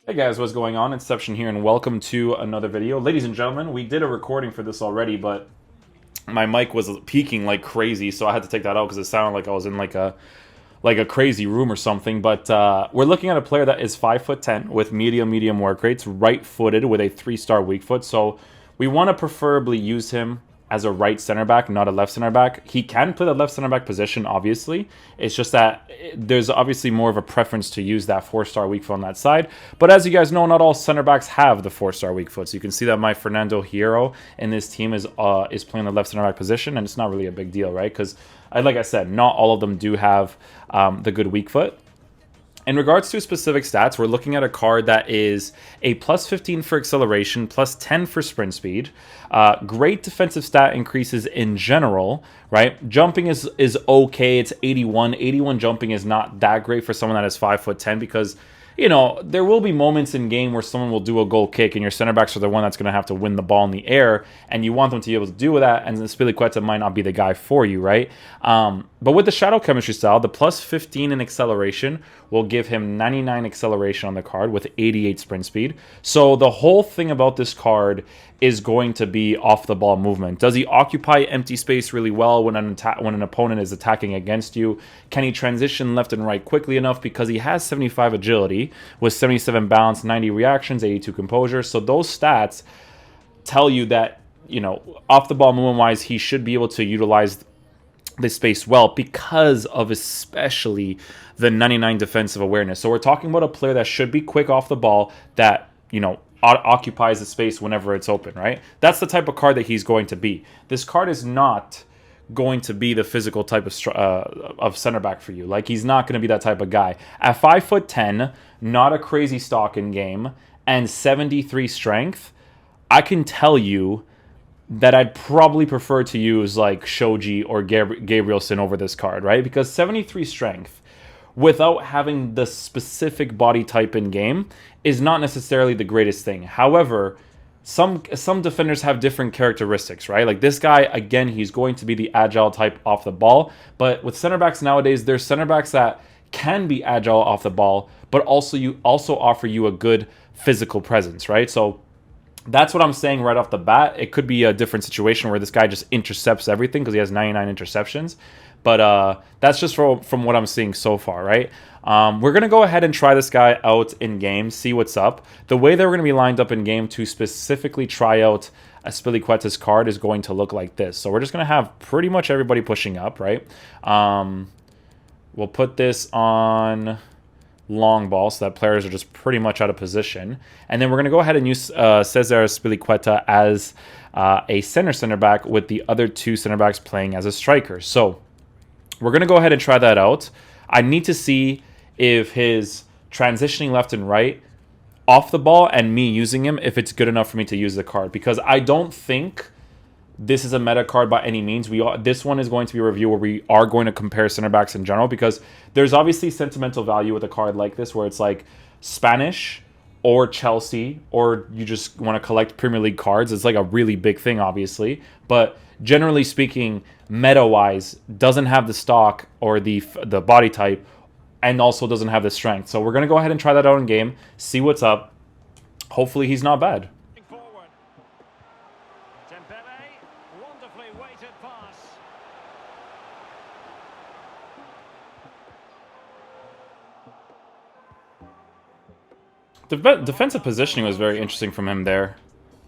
Hey guys, what's going on? Inception here, and welcome to another video. Ladies and gentlemen, we did a recording for this already, but my mic was peaking like crazy, so I had to take that out because it sounded like I was in like a crazy room or something. But we're looking at a player that is 5'10" with medium work rates, right-footed with a 3-star weak foot. So we want to preferably use him as a right center back, not a left center back. He can play the left center back position, obviously. It's just that there's obviously more of a preference to use that 4-star weak foot on that side. But as you guys know, not all center backs have the 4-star weak foot. So you can see that my Fernando Hierro in this team is playing the left center back position, and it's not really a big deal, right? Because like I said, not all of them do have the good weak foot. In regards to specific stats, we're looking at a card that is a plus 15 for acceleration, plus 10 for sprint speed. Great defensive stat increases in general, right? Jumping is okay. It's 81. 81 jumping is not that great for someone that is 5'10" because, you know, there will be moments in game where someone will do a goal kick and your center backs are the one that's going to have to win the ball in the air, and you want them to be able to do that, and Azpilicueta might not be the guy for you, right? But with the shadow chemistry style, the plus 15 in acceleration will give him 99 acceleration on the card with 88 sprint speed. So the whole thing about this card is going to be off the ball movement. Does he occupy empty space really well when an opponent is attacking against you? Can he transition left and right quickly enough? Because he has 75 agility with 77 balance, 90 reactions, 82 composure. So those stats tell you that, you know, off the ball movement wise, he should be able to utilize this space well because of especially the 99 defensive awareness. So we're talking about a player that should be quick off the ball, that, you know, occupies the space whenever it's open, right? That's the type of card that he's going to be. This card is not going to be the physical type of center back for you. Like, he's not going to be that type of guy. At 5'10", not a crazy stock in game, and 73 strength, I can tell you that I'd probably prefer to use like Shoji or Gabrielson over this card, right? Because 73 strength, without having the specific body type in game, is not necessarily the greatest thing. However, some defenders have different characteristics, right? Like this guy, again, he's going to be the agile type off the ball. But with center backs nowadays, there's center backs that can be agile off the ball, but also offer you a good physical presence, right? So that's what I'm saying right off the bat. It could be a different situation where this guy just intercepts everything because he has 99 interceptions. But that's just from what I'm seeing so far, right? We're going to go ahead and try this guy out in game, see what's up. The way that we're going to be lined up in game to specifically try out Azpilicueta's card is going to look like this. So we're just going to have pretty much everybody pushing up, right? We'll put this on long ball so that players are just pretty much out of position. And then we're going to go ahead and use Cesar Azpilicueta as a center back with the other two center backs playing as a striker. So we're going to go ahead and try that out. I need to see if his transitioning left and right off the ball and me using him, if it's good enough for me to use the card. Because I don't think this is a meta card by any means. This one is going to be a review where we are going to compare center backs in general, because there's obviously sentimental value with a card like this where it's like Spanish or Chelsea, or you just want to collect Premier League cards. It's like a really big thing, obviously. But generally speaking, meta-wise, doesn't have the stock or the body type, and also doesn't have the strength. So we're going to go ahead and try that out in game, see what's up. Hopefully he's not bad. Defensive positioning was very interesting from him there.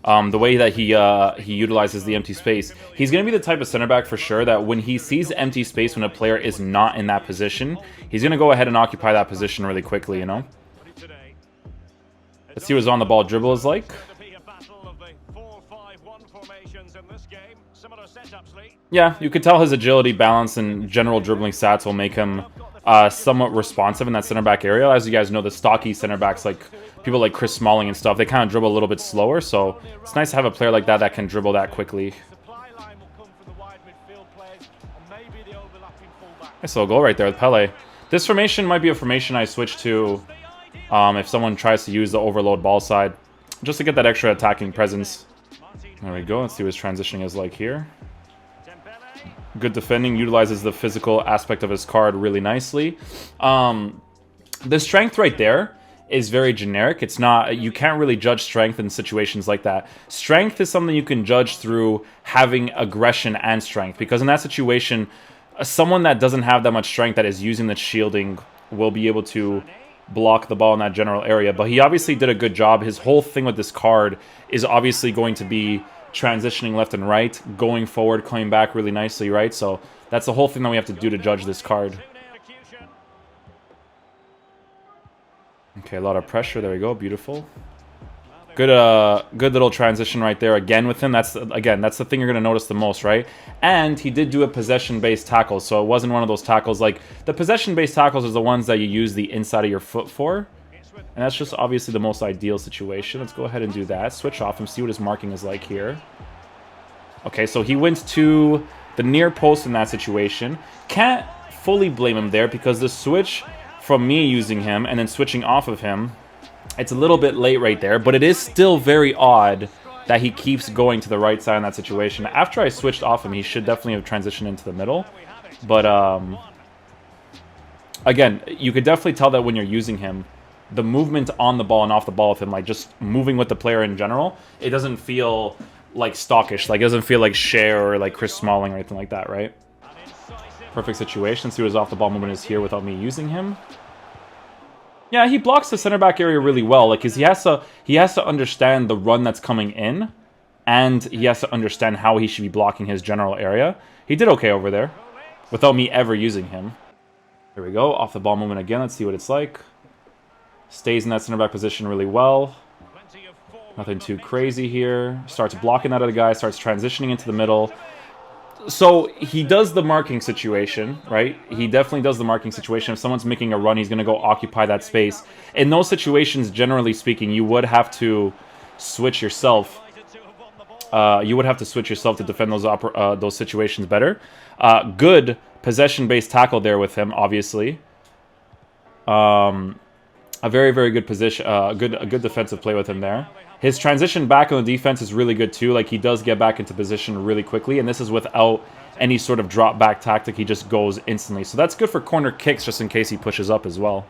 The way that he utilizes the empty space. He's going to be the type of center back for sure that when he sees empty space when a player is not in that position, he's going to go ahead and occupy that position really quickly, you know? Let's see what his on-the-ball dribble is like. Yeah, you could tell his agility, balance, and general dribbling stats will make him somewhat responsive in that center back area. As you guys know, the stocky center backs, like people like Chris Smalling and stuff, they kind of dribble a little bit slower, so it's nice to have a player like that can dribble that quickly. Nice little goal right there with Pele. This formation might be a formation I switch to if someone tries to use the overload ball side, just to get that extra attacking presence. There we go. Let's see what his transitioning is like here. Good defending, utilizes the physical aspect of his card really nicely. The strength right there is very generic. It's not, you can't really judge strength in situations like that. Strength is something you can judge through having aggression and strength, because in that situation, someone that doesn't have that much strength that is using the shielding will be able to block the ball in that general area. But he obviously did a good job. His whole thing with this card is obviously going to be transitioning left and right, going forward, coming back really nicely, right? So that's the whole thing that we have to do to judge this card. Okay, a lot of pressure. There we go. Beautiful. Good little transition right there again with him. That's the thing you're going to notice the most, right? And he did do a possession-based tackle, so it wasn't one of those tackles like the possession-based tackles is the ones that you use the inside of your foot for, and that's just obviously the most ideal situation. Let's go ahead and do that. Switch off him, see what his marking is like here. Okay, so he went to the near post in that situation. Can't fully blame him there because the switch from me using him and then switching off of him, it's a little bit late right there, but it is still very odd that he keeps going to the right side in that situation. After I switched off him, he should definitely have transitioned into the middle. But, again, you could definitely tell that when you're using him, the movement on the ball and off the ball with him, like just moving with the player in general, it doesn't feel like stockish. Like, it doesn't feel like Cher or like Chris Smalling or anything like that, right? Perfect situation. See what his off the ball movement is here without me using him. Yeah, he blocks the center back area really well. Like, cause he has to understand the run that's coming in, and he has to understand how he should be blocking his general area. He did okay over there, without me ever using him. There we go, off the ball movement again. Let's see what it's like. Stays in that center back position really well. Nothing too crazy here. Starts blocking that other guy. Starts transitioning into the middle. So he does the marking situation, right? He definitely does the marking situation. If someone's making a run, he's going to go occupy that space. In those situations, generally speaking, you would have to switch yourself. You would have to switch yourself to defend those situations better. Good possession-based tackle there with him, obviously. A very, very good position. A good defensive play with him there. His transition back on the defense is really good too. Like, he does get back into position really quickly, and this is without any sort of drop back tactic. He just goes instantly. So that's good for corner kicks just in case he pushes up as well.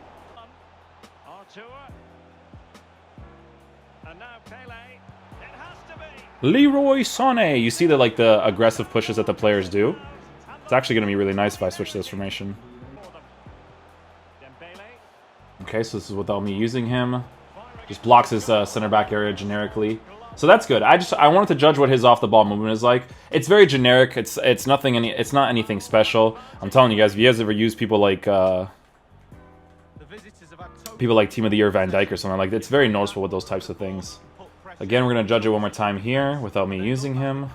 Leroy Sané. You see the aggressive pushes that the players do. It's actually going to be really nice if I switch this formation. Okay, so this is without me using him. Just blocks his center back area generically. So that's good. I wanted to judge what his off the ball movement is like. It's very generic. It's not anything special. I'm telling you guys, if you guys ever use people like Team of the Year Van Dijk or something like that, it's very noticeable with those types of things. Again, we're gonna judge it one more time here without me using him.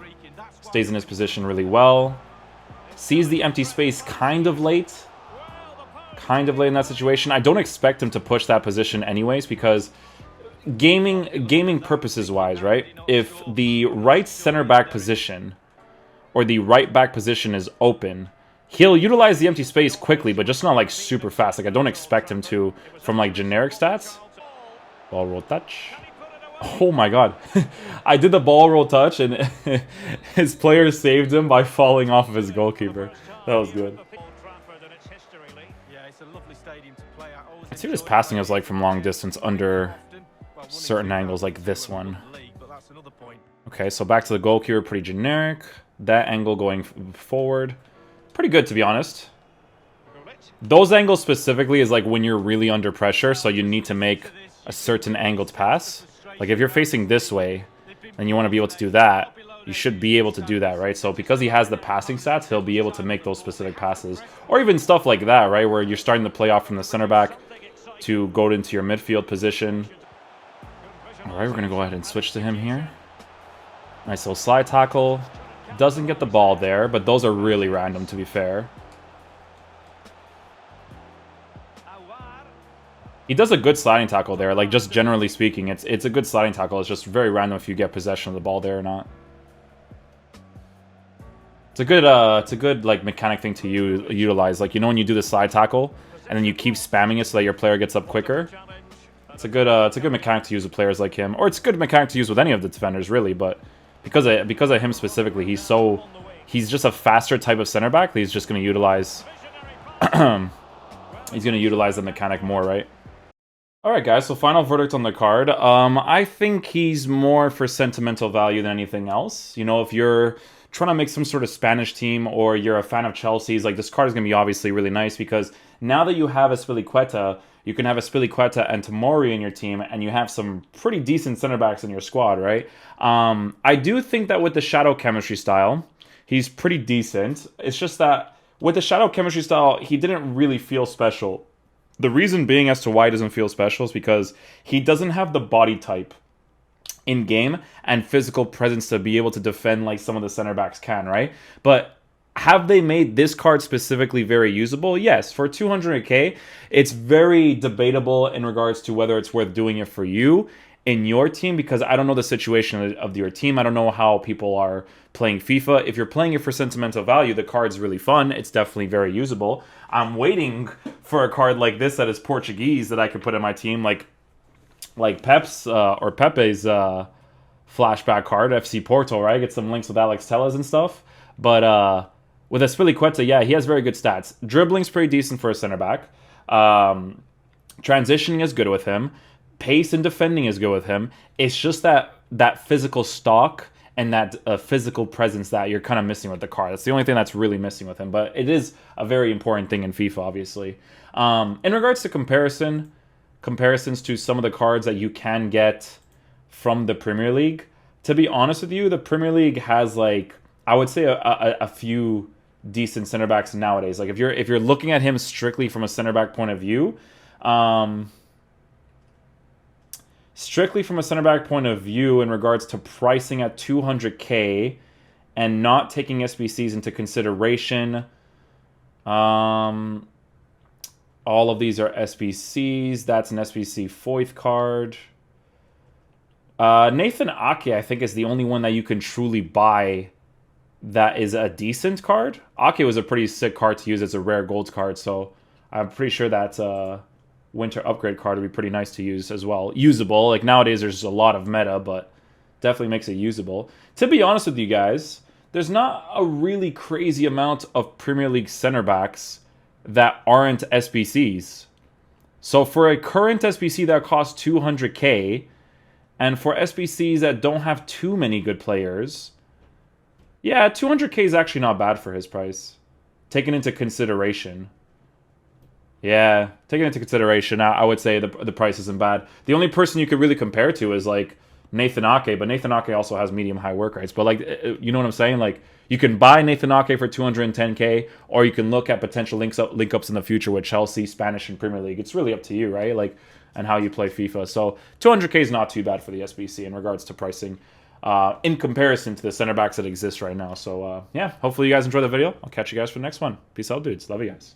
Stays in his position really well. Sees the empty space kind of late in that situation. I don't expect him to push that position anyways, because gaming purposes wise, right? If the right center back position or the right back position is open, he'll utilize the empty space quickly, but just not like super fast. Like, I don't expect him to from like generic stats. Ball roll touch. Oh my god. I did the ball roll touch and his player saved him by falling off of his goalkeeper. That was good. Let's see what his passing is like from long distance under certain angles like this one. Okay, so back to the goalkeeper, pretty generic. That angle going forward, pretty good to be honest. Those angles specifically is like when you're really under pressure, so you need to make a certain angled pass. Like if you're facing this way and you want to be able to do that, you should be able to do that, right? So because he has the passing stats, he'll be able to make those specific passes. Or even stuff like that, right? Where you're starting to play off from the center back to go into your midfield position. Alright, we're going to go ahead and switch to him here. Nice little slide tackle. Doesn't get the ball there, but those are really random, to be fair. He does a good sliding tackle there. Like, just generally speaking, it's a good sliding tackle. It's just very random if you get possession of the ball there or not. It's a good like mechanic thing to utilize. Like, you know, when you do the slide tackle and then you keep spamming it so that your player gets up quicker. It's a good mechanic to use with players like him, or it's a good mechanic to use with any of the defenders really. But because of him specifically, he's just a faster type of center back that he's just going to utilize. He's going to utilize the mechanic more, right? All right, guys. So final verdict on the card. I think he's more for sentimental value than anything else. You know, if you're trying to make some sort of Spanish team or you're a fan of Chelsea's, like this card is gonna be obviously really nice because now that you have Azpilicueta, you can have Azpilicueta and Tomori in your team, and you have some pretty decent center backs in your squad, right? I do think that with the Shadow chemistry style, he's pretty decent. It's just that with the Shadow chemistry style, he didn't really feel special. The reason being as to why he doesn't feel special is because he doesn't have the body type in game and physical presence to be able to defend like some of the center backs can, right? But have they made this card specifically very usable? Yes. For 200k, it's very debatable in regards to whether it's worth doing it for you in your team, because I don't know the situation of your team. I don't know how people are playing FIFA. If you're playing it for sentimental value, the card's really fun. It's definitely very usable. I'm waiting for a card like this that is Portuguese that I could put in my team, like Pep's or Pepe's flashback card, FC Porto, right? Get some links with Alex Telles and stuff. But with Azpilicueta, yeah, he has very good stats. Dribbling's pretty decent for a center back. Transitioning is good with him. Pace and defending is good with him. It's just that physical stock and that physical presence that you're kind of missing with the card. That's the only thing that's really missing with him. But it is a very important thing in FIFA, obviously. In regards to comparisons to some of the cards that you can get from the Premier League, to be honest with you, the Premier League has, like, I would say a few decent center backs nowadays. Like if you're looking at him strictly from a center back point of view, in regards to pricing at 200k and not taking SBCs into consideration, all of these are SBCs. That's an SBC Foyth card. Nathan Ake, I think, is the only one that you can truly buy that is a decent card. Ake was a pretty sick card to use as a rare gold card, so I'm pretty sure that winter upgrade card would be pretty nice to use as well. Usable. Like nowadays there's a lot of meta, but definitely makes it usable. To be honest with you guys, there's not a really crazy amount of Premier League center backs that aren't SBCs. So for a current SBC that costs 200k, and for SBCs that don't have too many good players, yeah, 200k is actually not bad for his price, taken into consideration. Yeah, taking into consideration, I would say the price isn't bad. The only person you could really compare to is like Nathan Ake, but Nathan Ake also has medium-high work rates. But like, you know what I'm saying? Like, you can buy Nathan Ake for 210k, or you can look at potential link-ups in the future with Chelsea, Spanish, and Premier League. It's really up to you, right? Like, and how you play FIFA. So 200k is not too bad for the SBC in regards to pricing, in comparison to the center backs that exist right now. So yeah, hopefully you guys enjoyed the video. I'll catch you guys for the next one. Peace out, dudes. Love you guys.